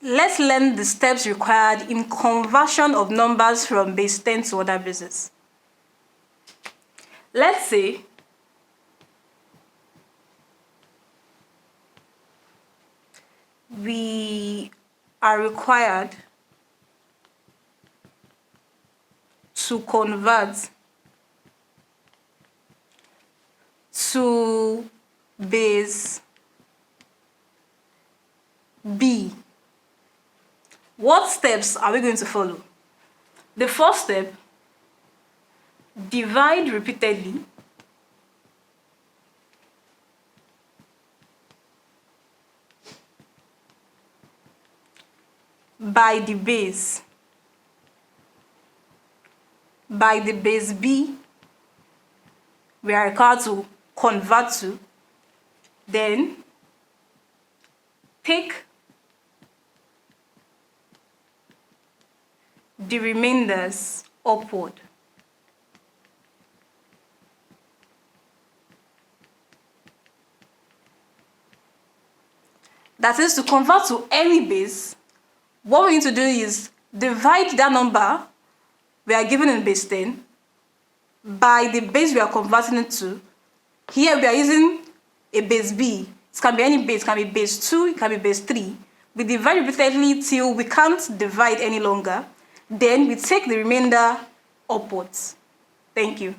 Let's learn the steps required in conversion of numbers from base 10 to other bases. Let's say we are required to convert to base B. What steps are we going to follow? The first step, divide repeatedly by the base B we are required to convert to, then take the remainders upward. That is, to convert to any base, what we need to do is divide that number we are given in base 10 by the base we are converting it to. Here we are using a base B. It can be any base, it can be base 2, it can be base 3. We divide repeatedly till we can't divide any longer. Then we take the remainder upwards. Thank you.